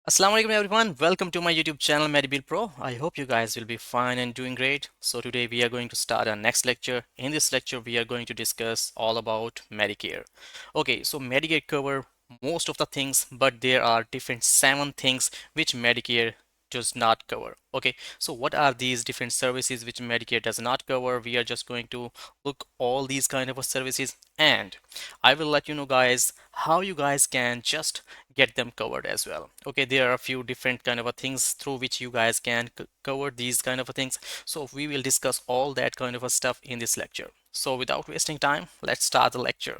Assalamu alaikum everyone. Welcome to my YouTube channel Medibil Pro. I hope you guys will be fine and doing great. So today we are going to start our next lecture. In this lecture we are going to discuss all about Medicare. Okay, so Medicare cover most of the things, but there are different 7 things which Medicare does not cover. Okay, so what are these different services which Medicare does not cover? We are just going to look all these kind of services, and I will let you know guys how you guys can just get them covered as well. Okay, there are a few different kind of things through which you guys can cover these kind of things. So we will discuss all that kind of stuff in this lecture. So without wasting time, let's start the lecture.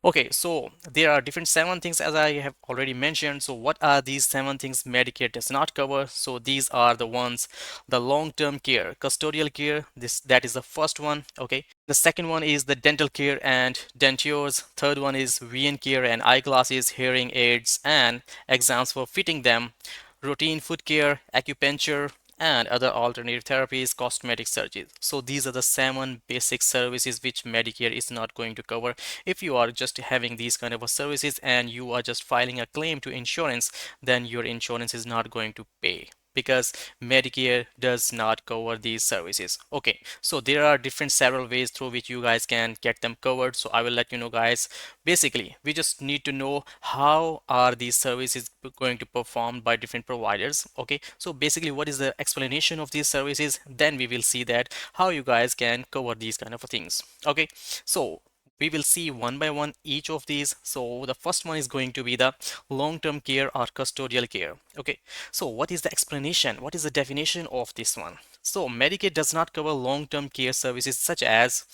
Okay, so there are different 7 things as I have already mentioned. So what are these 7 things Medicare does not cover? So these are the ones: the long-term care, custodial care, that is the first one. Okay, the second one is the dental care and dentures. Third one is vision care and eyeglasses, hearing aids, and exams for fitting them. Routine foot care, acupuncture, and other alternative therapies, cosmetic surgeries. So these are the 7 basic services which Medicare is not going to cover. If you are just having these kind of services and you are just filing a claim to insurance, then your insurance is not going to pay because Medicare does not cover these services. Okay, so there are different several ways through which you guys can get them covered. So I will let you know guys. Basically, we just need to know how are these services going to perform by different providers. Okay, so basically what is the explanation of these services, then we will see that how you guys can cover these kind of things. Okay, so we will see one by one each of these. So the first one is going to be the long-term care or custodial care. Okay, so what is the explanation? What is the definition of this one? So Medicaid does not cover long-term care services such as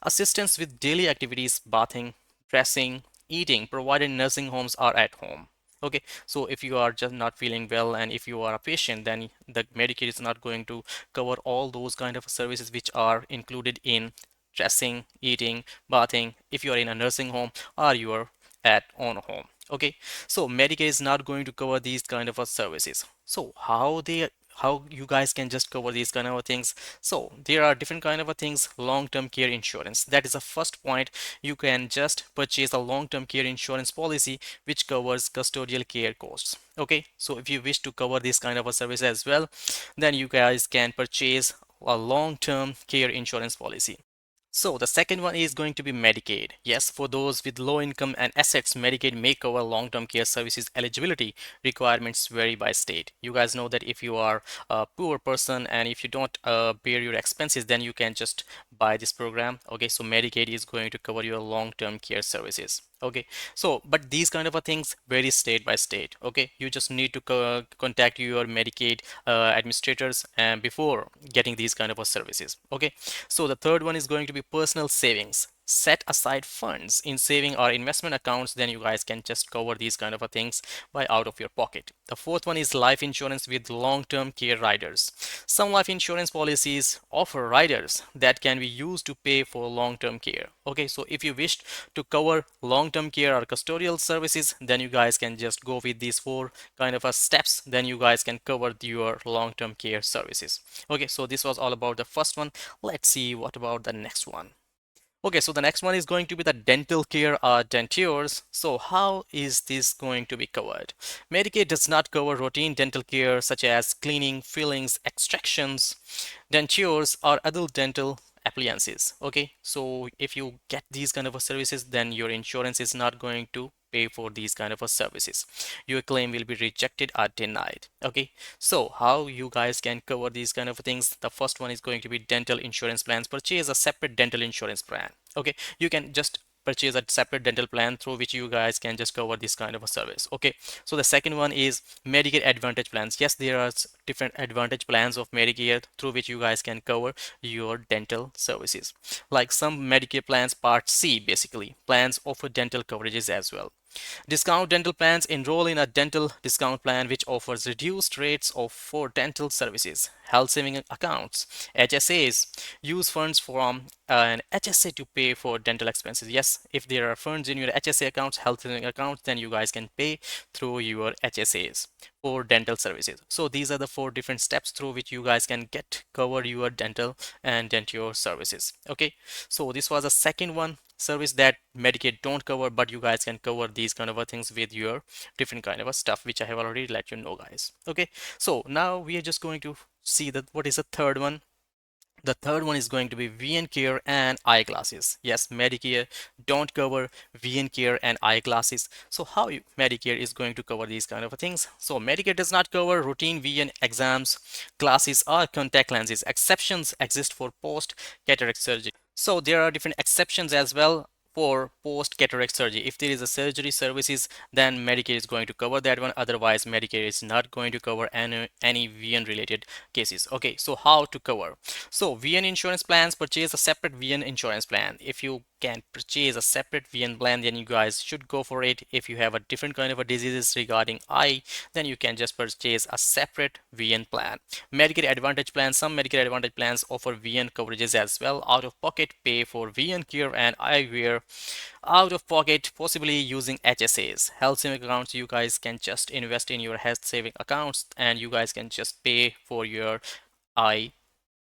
assistance with daily activities, bathing, dressing, eating, provided in nursing homes or at home. Okay, so if you are just not feeling well and if you are a patient, then the Medicaid is not going to cover all those kind of services which are included in dressing, eating, bathing, if you are in a nursing home or you are at own home. Okay, so Medicaid is not going to cover these kind of services. So how you guys can just cover these kind of things? So there are different kind of things. Long-term care insurance, that is the first point. You can just purchase a long-term care insurance policy which covers custodial care costs. Okay, so if you wish to cover this kind of a service as well, then you guys can purchase a long-term care insurance policy. So the second one is going to be Medicaid. Yes, for those with low income and assets, Medicaid may cover long-term care services. Eligibility requirements vary by state. You guys know that if you are a poor person and if you don't bear your expenses, then you can just buy this program. Okay, so Medicaid is going to cover your long-term care services. Okay, so but these kind of things vary state by state. Okay, you just need to contact your Medicaid administrators and before getting these kind of services. Okay, so the third one is going to be personal savings. Set aside funds in saving or investment accounts, then you guys can just cover these kind of things by out of your pocket. The fourth one is life insurance with long-term care riders. Some life insurance policies offer riders that can be used to pay for long-term care. Okay, so if you wish to cover long-term care or custodial services, then you guys can just go with these 4 kind of steps, then you guys can cover your long-term care services. Okay, so this was all about the first one. Let's see what about the next one. Okay, so the next one is going to be the dental care or dentures. So how is this going to be covered? Medicaid does not cover routine dental care such as cleaning, fillings, extractions, dentures, or other dental appliances. Okay, so if you get these kind of services, then your insurance is not going to pay for these kind of services. Your claim will be rejected or denied. Okay, so how you guys can cover these kind of things? The first one is going to be dental insurance plans. Purchase a separate dental insurance plan. Okay, you can just purchase a separate dental plan through which you guys can just cover this kind of a service. Okay, so the second one is Medicare Advantage plans. Yes, there are different Advantage plans of Medicare through which you guys can cover your dental services. Like some Medicare plans, Part C basically plans offer dental coverages as well. Discount dental plans: enroll in a dental discount plan which offers reduced rates for dental services. Health saving accounts, HSAs: use funds from an HSA to pay for dental expenses. Yes, if there are funds in your HSA accounts, health saving accounts, then you guys can pay through your HSAs for dental services. So these are the 4 different steps through which you guys can get cover your dental and denture services. Okay, so this was the second one. service that Medicaid don't cover, but you guys can cover these kind of things with your different kind of stuff, which I have already let you know, guys. Okay, so now we are just going to see that what is the third one. The third one is going to be VN care and eyeglasses. Yes, Medicare don't cover VN care and eyeglasses. So how Medicare is going to cover these kind of things? So Medicare does not cover routine VN exams, glasses, or contact lenses. Exceptions exist for post cataract surgery. So there are different exceptions as well for post cataract surgery. If there is a surgery services, then Medicare is going to cover that one. Otherwise, Medicare is not going to cover any VN related cases. Okay, so how to cover? So VN insurance plans, purchase a separate VN insurance plan. If you can purchase a separate VN plan, then you guys should go for it. If you have a different kind of a diseases regarding eye, then you can just purchase a separate VN plan. Medicare Advantage plans, some Medicare Advantage plans offer VN coverages as well. Out of pocket pay for VN care and eyewear. Out of pocket, possibly using HSAs, health saving accounts. You guys can just invest in your health saving accounts and you guys can just pay for your eye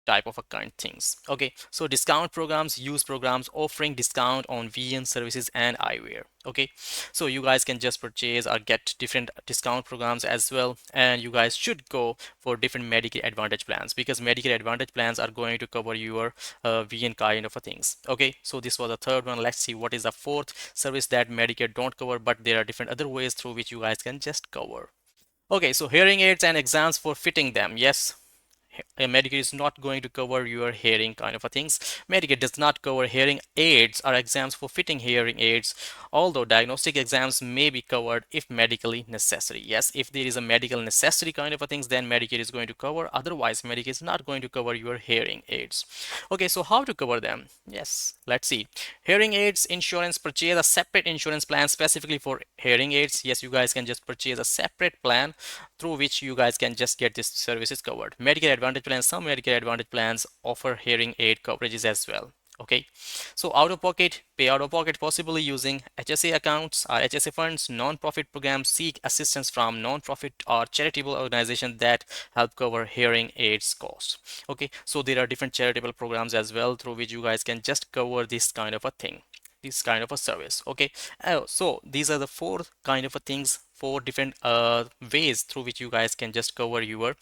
type of account things. Okay, so discount programs, use programs offering discount on VN services and eyewear. Okay, so you guys can just purchase or get different discount programs as well, and you guys should go for different Medicare Advantage plans because Medicare Advantage plans are going to cover your VN kind of things. Okay, so this was the third one. Let's see what is the fourth service that Medicare don't cover, but there are different other ways through which you guys can just cover. Okay, so hearing aids and exams for fitting them. Yes, Medicare is not going to cover your hearing kind of a things. Medicare does not cover hearing aids or exams for fitting hearing aids, although diagnostic exams may be covered if medically necessary. Yes, if there is a medical necessity kind of a things, then Medicare is going to cover. Otherwise, Medicare is not going to cover your hearing aids. Okay, so how to cover them? Yes, let's see. Hearing aids insurance, purchase a separate insurance plan specifically for hearing aids. Yes, you guys can just purchase a separate plan through which you guys can just get these services covered. Medicare Advantage plans, some Medicare Advantage plans offer hearing aid coverages as well. Okay, so out of pocket, pay out of pocket, possibly using HSA accounts or HSA funds. Non-profit programs seek assistance from non-profit or charitable organizations that help cover hearing aids costs. Okay, so there are different charitable programs as well through which you guys can just cover this kind of a thing, this kind of a service. Okay, so these are the four kind of a things, four different ways through which you guys can just cover your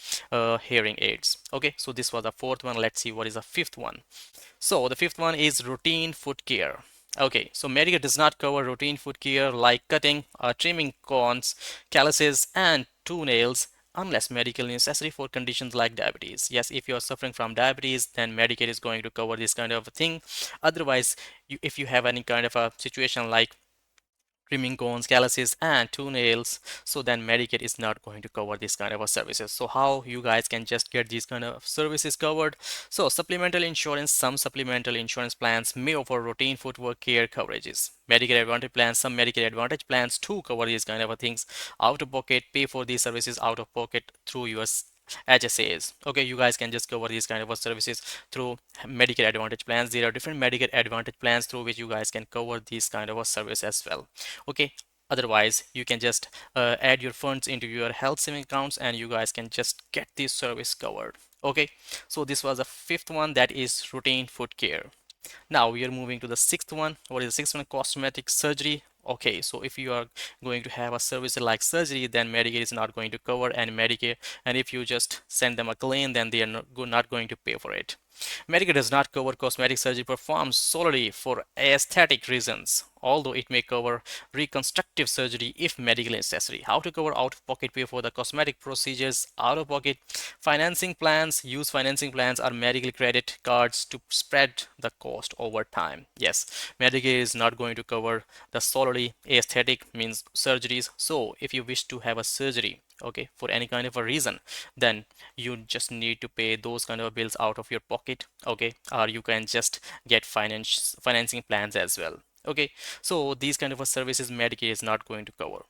hearing aids. Okay, so this was the fourth one. Let's see what is the fifth one. So the fifth one is routine foot care. Okay, so Medicare does not cover routine foot care like cutting or trimming corns, calluses, and toenails unless medically necessary for conditions like diabetes. Yes, if you are suffering from diabetes, then Medicare is going to cover this kind of a thing. Otherwise, if you have any kind of a situation like trimming cones, calluses, and toenails, so then Medicare is not going to cover this kind of a services. So how you guys can just get these kind of services covered? So supplemental insurance, some supplemental insurance plans may offer routine footwork care coverages. Medicare Advantage plans, some Medicare Advantage plans to cover these kind of things. Out of pocket, pay for these services out of pocket through your HSAs. Okay, you guys can just cover these kind of services through Medicare Advantage plans. There are different Medicare Advantage plans through which you guys can cover these kind of a service as well. Okay, otherwise you can just add your funds into your health saving accounts and you guys can just get this service covered. Okay, so this was the fifth one, that is routine foot care. Now we are moving to the sixth one. What is the sixth one? Cosmetic surgery. Okay, so if you are going to have a service like surgery, then Medicare is not going to cover, and Medicare, and if you just send them a claim, then they are not going to pay for it. Medicare does not cover cosmetic surgery performed solely for aesthetic reasons, although it may cover reconstructive surgery if medically necessary. How to cover out-of-pocket pay for the cosmetic procedures? Out-of-pocket financing plans. Use financing plans or medical credit cards to spread the cost over time. Yes, Medicare is not going to cover the solely aesthetic means surgeries. So if you wish to have a surgery, okay, for any kind of a reason, then you just need to pay those kind of bills out of your pocket. Okay, or you can just get financing plans as well. Okay, so these kind of a services Medicare is not going to cover.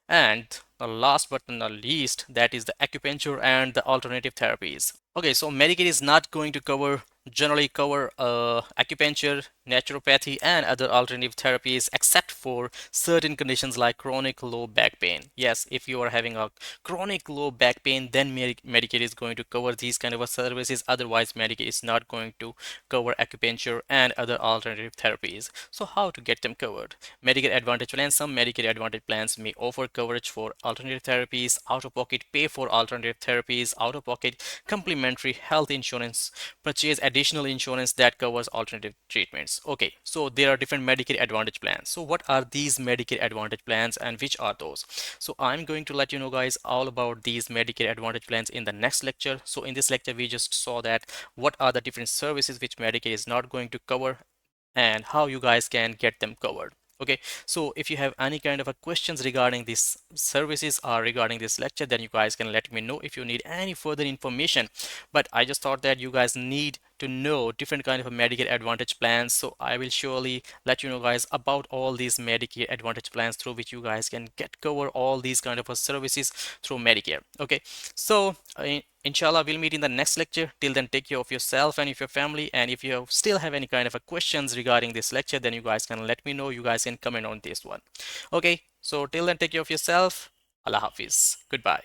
And the last but not least, that is the acupuncture and the alternative therapies. Okay, so Medicaid is not going to generally cover acupuncture, naturopathy, and other alternative therapies except for certain conditions like chronic low back pain. Yes, if you are having a chronic low back pain, then Medicaid is going to cover these kind of services. Otherwise, Medicaid is not going to cover acupuncture and other alternative therapies. So how to get them covered? Medicare Advantage plans. Some Medicare Advantage plans may offer coverage for alternative therapies, out-of-pocket pay for alternative therapies, out-of-pocket complementary health insurance, purchase additional insurance that covers alternative treatments. Okay, so there are different Medicare Advantage plans. So what are these Medicare Advantage plans and which are those? So I'm going to let you know guys all about these Medicare Advantage plans in the next lecture. So in this lecture we just saw that what are the different services which Medicare is not going to cover and how you guys can get them covered. Okay, so if you have any kind of a questions regarding these services or regarding this lecture, then you guys can let me know if you need any further information. But I just thought that you guys need to know different kind of a Medicare Advantage plans, so I will surely let you know guys about all these Medicare Advantage plans through which you guys can get cover all these kind of services through Medicare. Okay, so inshallah we'll meet in the next lecture. Till then, take care of yourself and of your family, and if you still have any kind of a questions regarding this lecture, then you guys can let me know. You guys can comment on this one. Okay, so till then, take care of yourself. Allah Hafiz. Goodbye.